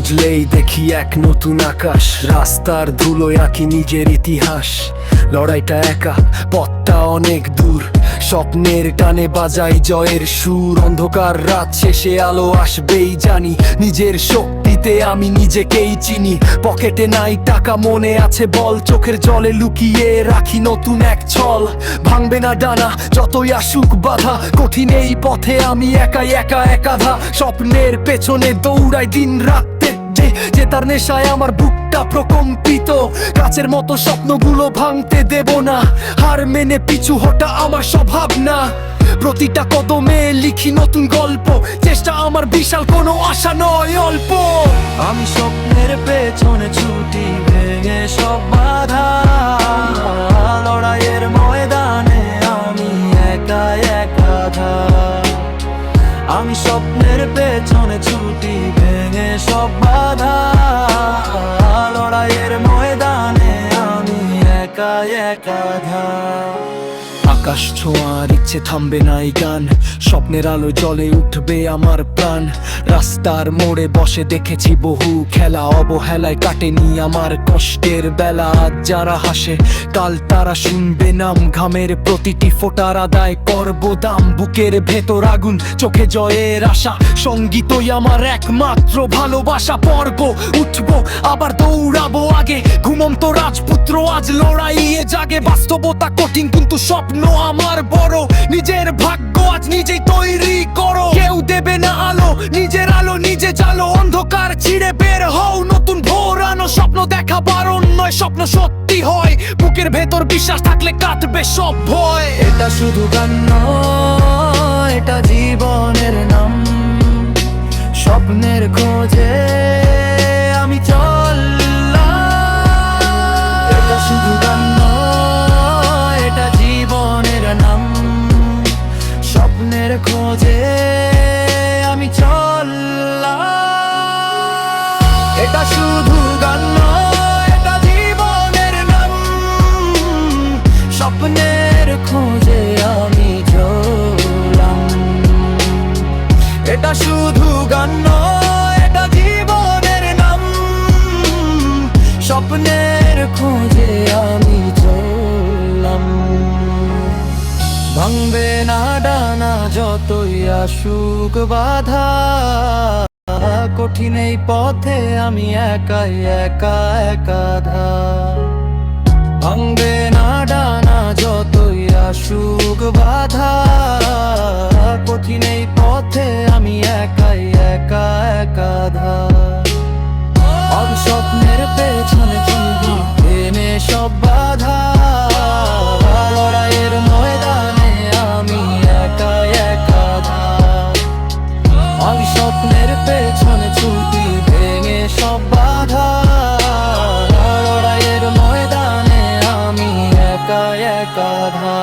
খুঁজলেই দেখি এক নতুন আকাশ, রাস্তার ধুলোয় আঁকি নিজের ইতিহাস। লড়াইটা একা, পথটা অনেক দূর, স্বপ্নের টানে বাজাই জয়ের সুর। অন্ধকার রাত শেষে আলো আসবেই জানি, নিজের শক্তিতে আমি নিজেকেই চিনি। পকেটে নাই টাকা, মনে আছে বল, চোখের জলে লুকিয়ে রাখি নতুন এক ছল। ভাঙবে না ডানা যতই আসুক বাধা, কঠিন এই পথে আমি একাই একাধা। স্বপ্নের পেছনে দৌড়াই দিন রাতে, যে তার নেশায় আমার বুকটা প্রকম্পিত। কাচের মতো স্বপ্নগুলো ভাঙতে দেব না, হার মেনে পিছু হটা আমার স্বভাব না। প্রতিটা কদমে লিখি নতুন গল্প, চেষ্টা আমার বিশাল, কোনো আশা নয় অল্প। আমি স্বপ্নের পেছনে ছুটি, ভেঙে সব বাধা। লড়াইয়ের ময়দানে আমি একাধা। আমি স্বপ্নের পেছনে ছুটি, ভেঙে সব বাধা। লড়াইয়ের ময়দানে আমি একাধা। আকাশ ছোঁয়ার ইচ্ছে থামবে না এই গান, স্বপ্নের আলো জলে উঠবে আমার প্রাণ। রাস্তার মোড়ে বসে দেখেছি বহু খেলা, অবহেলায় কাটেনি আমার কষ্টের বেলা। আজ যারা হাসে কাল তারা শুনবে নাম, ঘামের প্রতিটি ফোঁটার আদায় করব দাম। বুকের ভেতর আগুন, চোখে জয়ের আশা, সঙ্গীতই আমার একমাত্র ভালোবাসা। পর্ব উঠবো আবার দৌড়াবো আগে, ঘুমন্ত রাজপুত্র আজ লড়াইয়ে জাগে। বাস্তবতা কঠিন কিন্তু স্বপ্ন আমার বড়, নিজের ভাগ্য আজ নিজেই তৈরি করো। কেউ দেবে না আলো, নিজের আলো নিজে জ্বালো। অন্ধকার ছিঁড়ে বের হও, নতুন ভোর আনো। স্বপ্ন দেখা বারণ নয়, স্বপ্ন সত্যি হয়। বুকের ভেতর বিশ্বাস থাকলে কাটবে সব ভয়। এটা শুধু গান নয়, এটা জীবনের নাম। স্বপ্নের খোঁজে আমি চললাম। এটা শুধু গান নয়, এটা জীবনের নাম। স্বপ্নের খোঁজে আমি চললাম। এটা শুধু গান নয়, এটা জীবনের নাম। স্বপ্নের খোঁজে আমি চললাম। এটা শুধু গান নয়, এটা জীবনের নাম। স্বপ্নের খোঁজে আমি চললাম। ভাঙবে না ডানা যতই আসুক বাধা, কঠিন এই পথে আমি একাধা। ভাঙবে না ডানা যতই আসুক বাধা, কঠিন এই পথে আমি একাধা। আমি স্বপ্নের পেছনে ছুটি, এনে সব বাধা। লড়াইয়ের ময়দানে আমি একাধা। আমি স্বপ্নের পেছনে ছুটি, ভেঙে সব বাধা। লড়াইয়ের ময়দানে আমি একাধা।